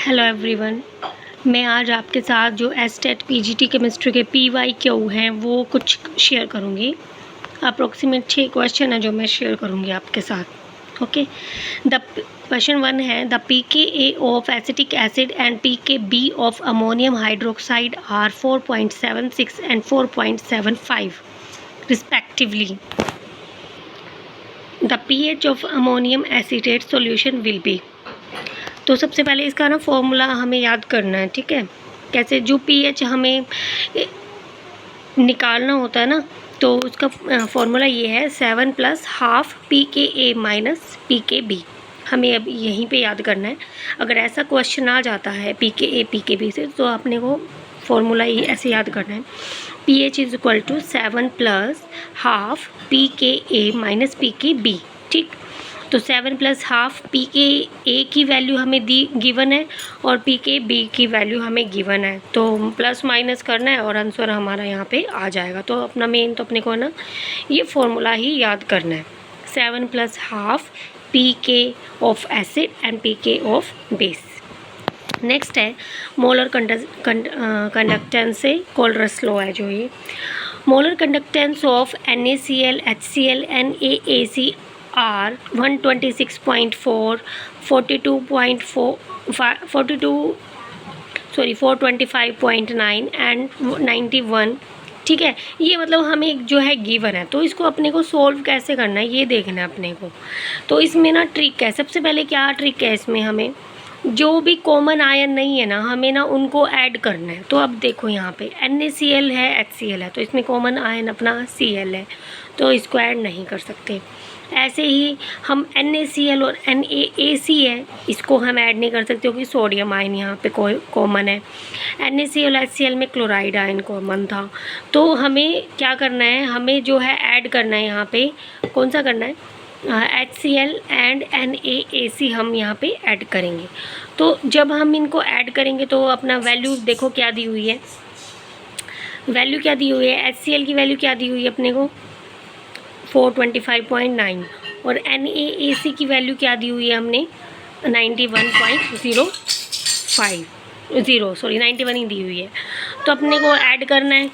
Hello everyone, मैं आज आपके साथ जो एसटेट पीजीटी केमिस्ट्री के PYQ हैं वो कुछ शेयर करूँगी। अप्रोक्सीमेट 6 क्वेश्चन है जो मैं शेयर करूँगी आपके साथ। ओके, द क्वेश्चन 1 है the pKa of acetic acid and pKb of ammonium hydroxide are 4.76 and 4.75 respectively. The pH of ammonium acetate solution will be. तो सबसे पहले इसका ना फॉर्मूला हमें याद करना है, ठीक है। कैसे, जो pH हमें निकालना होता है ना, तो उसका फॉर्मूला ये है 7 + ½ pKa - pKb। हमें अब यहीं पे याद करना है। अगर ऐसा क्वेश्चन आ जाता है pKa pKb से, तो आपने को फॉर्मूला ये ऐसे याद करना है, pH = 7 + ½ pKa - pKb, ठीक। तो 7 + ½ pKa की वैल्यू हमें गिवन है और pKb की वैल्यू हमें गिवन है, तो प्लस माइनस करना है और आंसर हमारा यहाँ पे आ जाएगा। तो अपना मेन तो अपने को ना ये फॉर्मूला ही याद करना है, 7 + ½ pK of acid and pK of base. Next है मोलर कंडक्टेंस से कोलरस लॉ है जो ये molar conductance of NaCl HCl NaAC are 126.4 425.9 and 91, ठीक है। ये मतलब हमें जो है गिवन है, तो इसको अपने को सोल्व कैसे करना है ये देखना है अपने को। तो इसमें ना ट्रिक है, सबसे पहले क्या ट्रिक है इसमें, हमें जो भी कॉमन आयन नहीं है ना, हमें ना उनको ऐड करना है। तो अब देखो यहाँ पे NaCl है HCl है, तो इसमें कॉमन आयन अपना Cl है, तो इसको ऐड नहीं कर सकते। ऐसे ही हम NaCl और NaAC है, इसको हम ऐड नहीं कर सकते क्योंकि सोडियम आयन यहाँ पे कॉमन है। NaCl HCl में क्लोराइड आयन कॉमन था। तो हमें क्या करना है, हमें जो है ऐड करना है यहाँ पे, कौन सा करना है, HCl एंड NaAC हम यहाँ पे ऐड करेंगे। तो जब हम इनको ऐड करेंगे तो अपना वैल्यू देखो क्या दी हुई है, वैल्यू क्या दी हुई है, HCl की वैल्यू क्या दी हुई है अपने को 425.9 और NaAC की वैल्यू क्या दी हुई है हमने 91 ही दी हुई है। तो अपने को ऐड करना है।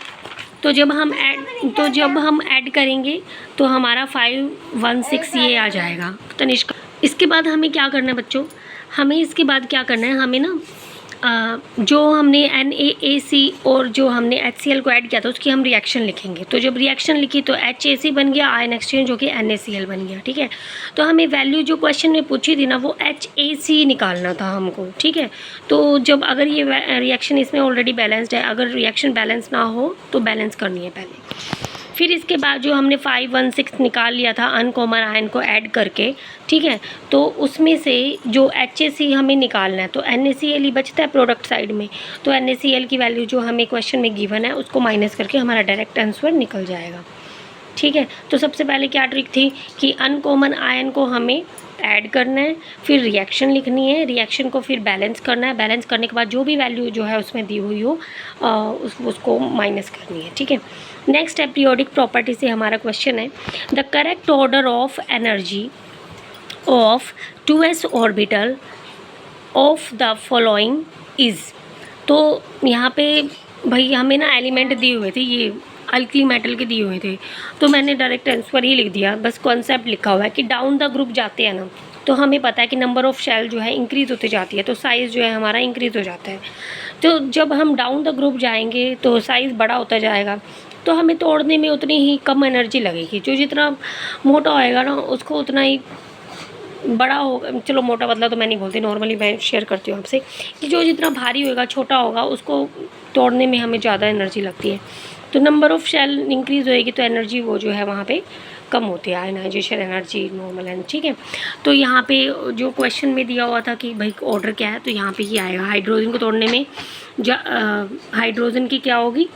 तो जब हम ऐड करेंगे तो हमारा 516 ये आ जाएगा तनिष्क। इसके बाद हमें क्या करना है बच्चों, हमें इसके बाद क्या करना है, हमें ना जो हमने NaAC और जो हमने HCl को ऐड किया था उसकी हम रिएक्शन लिखेंगे। तो जब रिएक्शन लिखी तो HAC बन गया आयन एक्सचेंज, जो कि NaCl बन गया, ठीक है। तो हमें वैल्यू जो क्वेश्चन में पूछी थी ना वो HAC निकालना था हमको, ठीक है। तो जब अगर ये रिएक्शन इसमें ऑलरेडी बैलेंस्ड है, अगर रिएक्शन बैलेंस ना हो तो बैलेंस करनी है पहले। फिर इसके बाद जो हमने 516 निकाल लिया था अनकॉमन आयन को ऐड करके, ठीक है, तो उसमें से जो HAC हमें निकालना है, तो NaCl ही बचता है प्रोडक्ट साइड में। तो NaCl की वैल्यू जो हमें क्वेश्चन में गिवन है उसको माइनस करके हमारा डायरेक्ट आंसर निकल जाएगा, ठीक है। तो सबसे पहले क्या ट्रिक थी कि अनकॉमन आयन को हमें ऐड करना है, फिर रिएक्शन लिखनी है, रिएक्शन को फिर बैलेंस करना है, बैलेंस करने के बाद जो भी वैल्यू जो है उसमें दी हुई हो उसको माइनस करनी है, ठीक है। नेक्स्ट है पीरियोडिक प्रॉपर्टी से हमारा क्वेश्चन है the correct order of energy of 2s orbital of the following is. तो यहाँ पे भाई हमें ना एलिमेंट दिए हुए थे, ये अल्कली मेटल के दिए हुए थे, तो मैंने डायरेक्ट आंसर ही लिख दिया, बस कॉन्सेप्ट लिखा हुआ है कि डाउन द ग्रुप जाते हैं ना, तो हमें पता है कि नंबर ऑफ़ शेल जो है इंक्रीज़ होते जाती है, तो साइज़ जो है हमारा इंक्रीज़ हो जाता है। तो जब हम डाउन द ग्रुप जाएंगे तो साइज़ बड़ा होता जाएगा, तो हमें तोड़ने में उतनी ही कम एनर्जी लगेगी। जो जितना मोटा होएगा ना उसको उतना ही बड़ा होगा, चलो मोटा पतला तो मैं नहीं बोलती, नॉर्मली मैं शेयर करती हूँ आपसे कि जो जितना भारी होगा छोटा होगा उसको तोड़ने में हमें ज़्यादा एनर्जी लगती है। तो नंबर ऑफ़ शेल इंक्रीज़ होएगी तो एनर्जी वो जो है वहाँ पे कम होती है, आयनाइजेशन एनर्जी, नॉर्मल एनर्जी, ठीक है। तो यहाँ पे जो क्वेश्चन में दिया हुआ था कि भाई ऑर्डर क्या है, तो यहाँ पे ही आएगा हाइड्रोजन को तोड़ने में हाइड्रोजन की क्या होगी,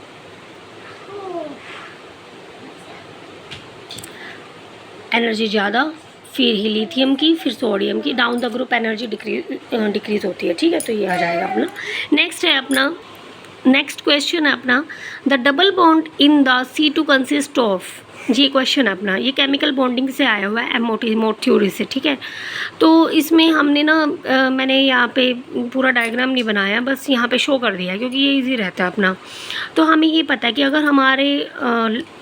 एनर्जी ज़्यादा, फिर हीलिथियम की, फिर सोडियम की, down the group energy decrease होती है, ठीक है। तो ये आ जाएगा अपना। नेक्स्ट है अपना नेक्स्ट क्वेश्चन है अपना, the double bond in the C2 consist of, ये क्वेश्चन है अपना, ये केमिकल बॉन्डिंग से आया हुआ है मोट थ्योरी से, ठीक है। तो इसमें हमने ना मैंने यहाँ पे पूरा डायग्राम नहीं बनाया, बस यहाँ पे शो कर दिया क्योंकि ये इजी रहता है अपना। तो हमें ये पता है कि अगर हमारे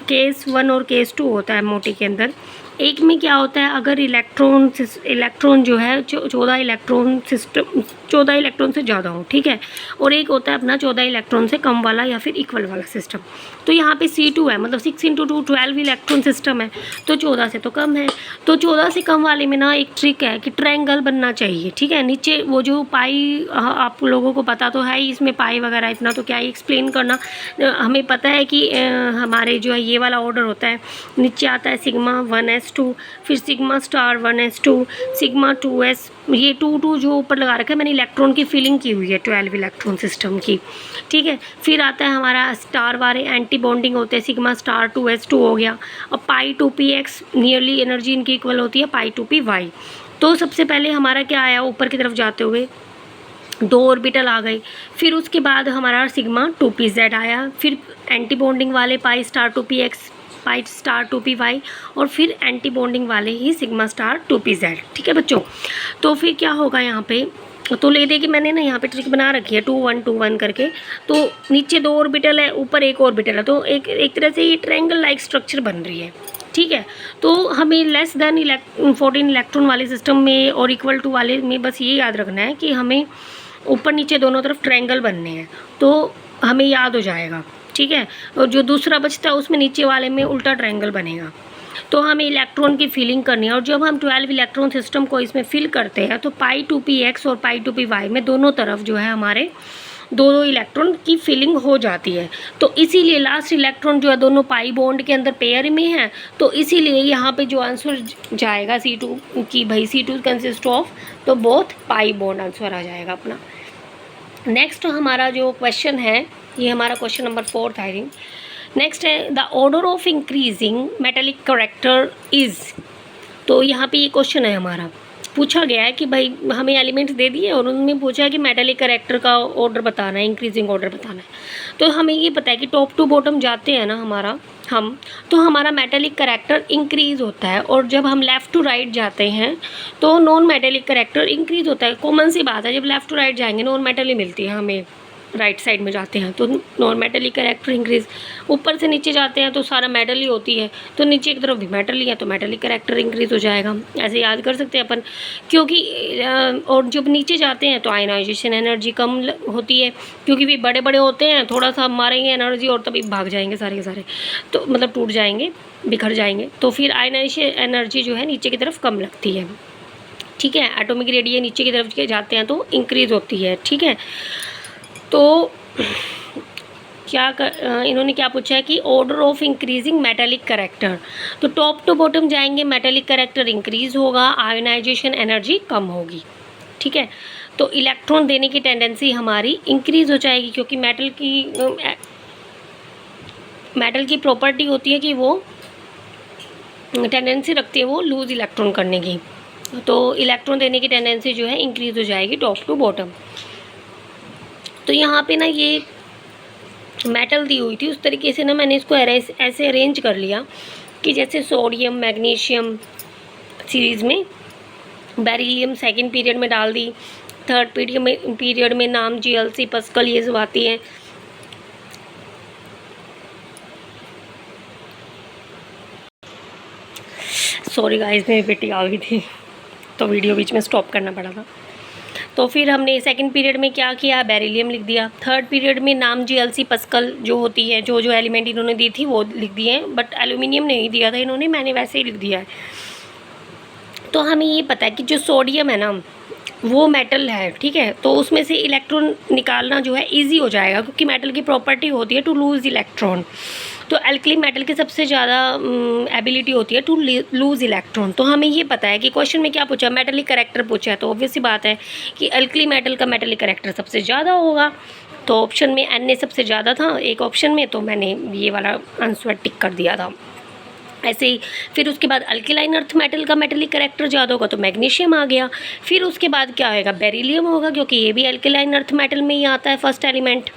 केस 1 और केस 2 होता है मोटी के अंदर, एक में क्या होता है, अगर इलेक्ट्रॉन जो है 14 इलेक्ट्रॉन सिस्टम 14 इलेक्ट्रॉन से ज़्यादा हो, ठीक है, और एक होता है अपना 14 इलेक्ट्रॉन से कम वाला या फिर इक्वल वाला सिस्टम। तो यहाँ पे C2 है, मतलब 6 × 2 12 इलेक्ट्रॉन सिस्टम है, तो 14 से तो कम है। तो 14 से कम वाले में ना एक ट्रिक है कि ट्रायंगल बनना चाहिए, ठीक है। नीचे वो जो पाई, आप लोगों को पता तो है ही इसमें पाई वगैरह, इतना तो क्या ही एक्सप्लेन करना। हमें पता है कि हमारे जो है ये वाला ऑर्डर होता है, नीचे आता है सिग्मा 1s2, फिर sigma star 1s2, sigma 2s, ये 2 जो ऊपर लगा रखा है मैंने, इलेक्ट्रॉन की फिलिंग की हुई है 12 इलेक्ट्रॉन सिस्टम की, ठीक है। फिर आता है हमारा स्टार वाले एंटी बॉन्डिंग होते हैं, सिग्मा स्टार 2s2 हो गया, और पाई 2px, नियरली एनर्जी इनकी इक्वल होती है पाई 2py। तो सबसे पहले हमारा क्या आया, ऊपर की तरफ जाते हुए 2 ऑर्बिटल आ गए, फिर उसके बाद हमारा सिग्मा 2pz आया, फिर एंटी बॉन्डिंग वाले pi star 2px, pi star 2py, और फिर एंटी बॉन्डिंग वाले ही सिग्मा स्टार 2pz, ठीक है बच्चों। तो फिर क्या होगा यहाँ पे, तो ले दे कि मैंने ना यहाँ पे ट्रिक बना रखी है 2 1 2 1 करके। तो नीचे 2 ऑर्बिटल है, ऊपर एक ऑर्बिटल है, तो एक तरह से ये ट्रायंगल लाइक स्ट्रक्चर बन रही है, ठीक है। तो हमें लेस देन 14 इलेक्ट्रॉन वाले सिस्टम में और इक्वल टू वाले में बस ये याद रखना है कि हमें ऊपर नीचे दोनों तरफ ट्रायंगल बनने हैं, तो हमें याद हो जाएगा, ठीक है। और जो दूसरा बचता है उसमें नीचे वाले में उल्टा ट्रायंगल बनेगा। तो हमें इलेक्ट्रॉन की फिलिंग करनी है, और जब हम 12 इलेक्ट्रॉन सिस्टम को इसमें फिल करते हैं तो पाई 2px और पाई 2py में दोनों तरफ जो है हमारे 2 इलेक्ट्रॉन की फिलिंग हो जाती है। तो इसीलिए लास्ट इलेक्ट्रॉन जो है दोनों पाई बॉन्ड के अंदर पेयर में है, तो इसीलिए यहाँ पे जो आंसर जाएगा C2 की, भाई C2 कंसिस्ट ऑफ, तो बोथ पाई बॉन्ड आंसर आ जाएगा अपना। नेक्स्ट हमारा जो क्वेश्चन है, ये हमारा क्वेश्चन नंबर 4 था आई थिंक। नेक्स्ट है, the order of increasing metallic character is. तो यहाँ पे ये क्वेश्चन है हमारा, पूछा गया है कि भाई हमें एलिमेंट्स दे दिए और उन्होंने पूछा है कि मेटेलिक करेक्टर का ऑर्डर बताना है, इंक्रीजिंग ऑर्डर बताना है। तो हमें ये पता है कि टॉप टू बॉटम जाते हैं ना हमारा तो हमारा मेटेलिक करेक्टर इंक्रीज़ होता है, और जब हम लेफ़्ट टू राइट जाते हैं तो नॉन मेटेलिक करेक्टर इंक्रीज़ होता है। कॉमन सी बात है, जब लेफ़्ट टू राइट जाएंगे नॉन मेटल ही मिलती है हमें, राइट साइड में जाते हैं तो नॉन मेटेलिक करेक्टर इंक्रीज। ऊपर से नीचे जाते हैं तो सारा मेटल ही होती है, तो नीचे की तरफ भी मेटल ही है, तो मेटेलिक करेक्टर इंक्रीज हो जाएगा। ऐसे याद कर सकते हैं अपन, क्योंकि और जब नीचे जाते हैं तो आयनाइजेशन एनर्जी कम होती है, क्योंकि भी बड़े बड़े होते हैं, थोड़ा सा मारेंगे एनर्जी और तभी भाग जाएंगे सारे के सारे, तो मतलब टूट जाएंगे, बिखर जाएंगे। तो फिर आयनाइजेशन एनर्जी जो है नीचे की तरफ कम लगती है, ठीक है। एटॉमिक रेडियस नीचे की तरफ जाते हैं तो इंक्रीज होती है, ठीक है। तो इन्होंने क्या पूछा है कि order of increasing metallic character, तो टॉप टू बॉटम जाएंगे मेटेलिक करेक्टर इंक्रीज होगा, आयोनाइजेशन एनर्जी कम होगी, ठीक है। तो इलेक्ट्रॉन देने की टेंडेंसी हमारी इंक्रीज हो जाएगी, क्योंकि मेटल की प्रॉपर्टी होती है कि वो टेंडेंसी रखती है वो लूज इलेक्ट्रॉन करने की, तो इलेक्ट्रॉन देने की टेंडेंसी जो है इंक्रीज हो जाएगी टॉप टू बॉटम। तो यहाँ पे ना ये मेटल दी हुई थी, उस तरीके से ना मैंने इसको ऐसे अरेंज कर लिया कि जैसे सोडियम मैग्नीशियम सीरीज़ में, बेरिलियम सेकंड पीरियड में डाल दी, थर्ड पीरियड में नाम GLC पस्कल ये सब आती हैं। सॉरी गाइस, मेरी बेटी आ गई थी तो वीडियो बीच में स्टॉप करना पड़ा था। तो फिर हमने सेकंड पीरियड में क्या किया, बेरिलियम लिख दिया। थर्ड पीरियड में नाम GLC पस्कल जो होती है, जो एलिमेंट इन्होंने दी थी वो लिख दिए हैं, बट एल्यूमिनियम नहीं दिया था इन्होंने, मैंने वैसे ही लिख दिया है। तो हमें ये पता है कि जो सोडियम है ना वो मेटल है, ठीक है, तो उसमें से इलेक्ट्रॉन निकालना जो है ईजी हो जाएगा, क्योंकि मेटल की प्रॉपर्टी होती है टू लूज़ इलेक्ट्रॉन। तो एल्कली मेटल की सबसे ज़्यादा एबिलिटी होती है टू लूज़ इलेक्ट्रॉन। तो हमें ये पता है कि क्वेश्चन में क्या पूछा, मेटेलिक करेक्टर पूछा है, तो ऑब्वियस सी बात है कि एल्कली मेटल का मेटेलिक करेक्टर सबसे ज़्यादा होगा। तो ऑप्शन में Na सबसे ज़्यादा था एक ऑप्शन में, तो मैंने ये वाला आंसर टिक कर दिया था। ऐसे ही फिर उसके बाद अल्केलाइन अर्थ मेटल का मेटेलिक करेक्टर ज़्यादा होगा तो मैग्नीशियम आ गया। फिर उसके बाद क्या होगा, बेरिलियम होगा, क्योंकि ये भी अल्केलाइन अर्थ मेटल में ही आता है फर्स्ट एलिमेंट।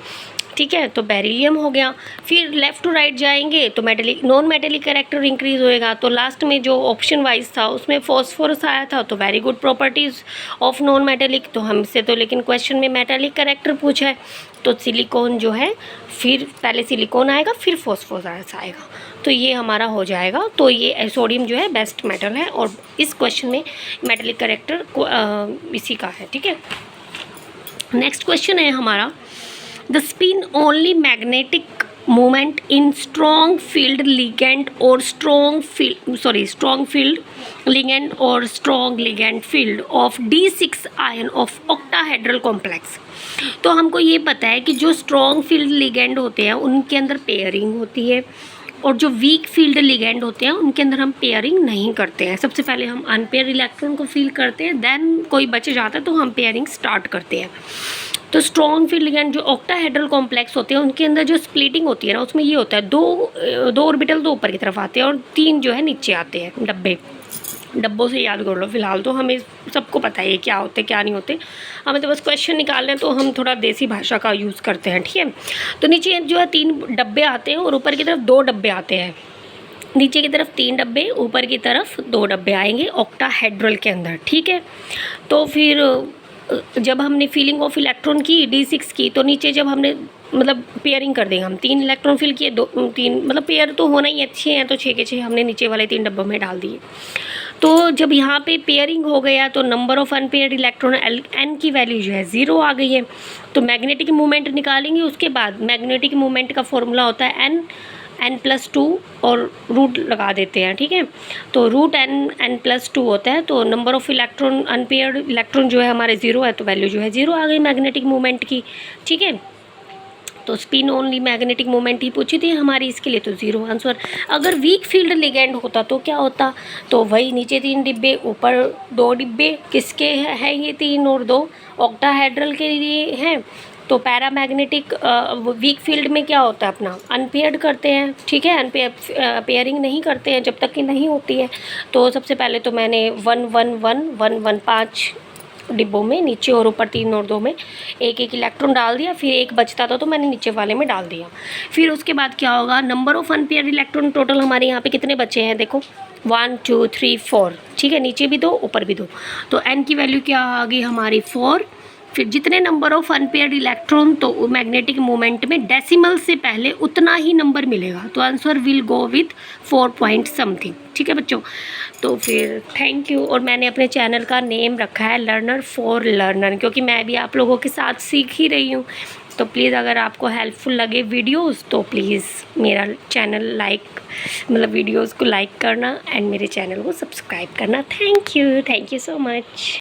ठीक है, तो बेरिलियम हो गया। फिर लेफ़्ट टू राइट जाएंगे तो metallic non metallic character increase होएगा। तो लास्ट में जो ऑप्शन वाइज था उसमें फॉस्फोरस आया था, तो very good properties of non metallic. तो हमसे तो लेकिन क्वेश्चन में मेटेलिक कैरेक्टर पूछा है, तो सिलिकॉन जो है, फिर पहले सिलिकॉन आएगा फिर फॉस्फोरस आएगा, तो ये हमारा हो जाएगा। तो ये सोडियम जो है बेस्ट मेटल है, और इस क्वेश्चन में मेटेलिक कैरेक्टर इसी का है। ठीक है, नेक्स्ट क्वेश्चन है हमारा, the spin only magnetic moment in strong field ligand और स्ट्रॉन्ग फील्ड लिगेंड और strong ligand field of D6 ion of octahedral complex. तो हमको ये पता है कि जो स्ट्रॉन्ग फील्ड लिगेंड होते हैं उनके अंदर पेयरिंग होती है, और जो वीक फील्ड लिगेंड होते हैं उनके अंदर हम पेयरिंग नहीं करते हैं। सबसे पहले हम अनपेयर इलेक्ट्रॉन को फील करते हैं, देन कोई बच जाता है तो हम पेयरिंग स्टार्ट करते हैं। तो स्ट्रॉन्ग फील्ड लिगेंड जो ऑक्टाहेड्रल कॉम्प्लेक्स होते हैं उनके अंदर जो स्प्लिटिंग होती है ना, उसमें ये होता है दो ऑर्बिटल तो ऊपर की तरफ आते हैं और 3 जो है नीचे आते हैं। डब्बों से याद कर लो फिलहाल, तो हमें सबको पता है क्या होते क्या नहीं होते, हमें तो बस क्वेश्चन निकालने हैं, तो हम थोड़ा देसी भाषा का यूज़ करते हैं। ठीक है, तो नीचे जो है 3 डब्बे आते हैं और ऊपर की तरफ 2 डब्बे आते हैं। नीचे की तरफ 3 डब्बे, ऊपर की तरफ 2 डब्बे आएंगे ऑक्टाहेड्रल के अंदर। ठीक है, तो फिर जब हमने फीलिंग ऑफ इलेक्ट्रॉन की D6 की, तो नीचे जब हमने मतलब पेयरिंग कर देंगे, हम 3 इलेक्ट्रॉन फिल किए, 3 मतलब पेयर तो होना ही अच्छे हैं, तो 6 के 6 हमने नीचे वाले 3 डब्बों में डाल दिए। तो जब यहाँ पे पेयरिंग हो गया तो number of unpaired electron n की वैल्यू जो है 0 आ गई है। तो मैग्नेटिक मोमेंट निकालेंगे, उसके बाद मैग्नेटिक मोमेंट का फॉर्मूला होता है n+2 और रूट लगा देते हैं। ठीक है, तो रूट n+2 होता है, तो number of electron unpaired electron जो है हमारे 0 है, तो वैल्यू जो है 0 आ गई मैग्नेटिक मोमेंट की। ठीक है, तो स्पिन ओनली मैग्नेटिक मोमेंट ही पूछी थी हमारी, इसके लिए तो 0 आंसर। अगर वीक फील्ड लिगेंड होता तो क्या होता, तो वही नीचे 3 डिब्बे ऊपर 2 डिब्बे, किसके हैं ये 3 और 2 ऑक्टाहेड्रल के लिए हैं। तो पैरामैग्नेटिक वीक फील्ड में क्या होता है, अपना अनपेयर्ड करते हैं। ठीक है, पेयरिंग नहीं करते हैं जब तक कि नहीं होती है। तो सबसे पहले तो मैंने 1 1 1 1 1 5 डिब्बों में, नीचे और ऊपर 3 और 2 में एक इलेक्ट्रॉन डाल दिया, फिर एक बचता था तो मैंने नीचे वाले में डाल दिया। फिर उसके बाद क्या होगा, number of unpaired electron total हमारे यहाँ पे कितने बचे हैं, देखो 1 2 3 4। ठीक है, नीचे भी 2 ऊपर भी 2, तो n की वैल्यू क्या आ गई हमारी 4। फिर जितने नंबर ऑफ अनपेयर्ड इलेक्ट्रॉन, तो मैग्नेटिक मोमेंट में डेसिमल से पहले उतना ही नंबर मिलेगा, तो answer will go with 4 point something. ठीक है बच्चों, तो फिर थैंक यू। और मैंने अपने चैनल का नेम रखा है लर्नर फॉर लर्नर, क्योंकि मैं भी आप लोगों के साथ सीख ही रही हूँ। तो प्लीज़ अगर आपको हेल्पफुल लगे वीडियोस तो प्लीज़ मेरा चैनल मतलब वीडियोस को लाइक करना एंड मेरे चैनल को सब्सक्राइब करना। Thank you so much.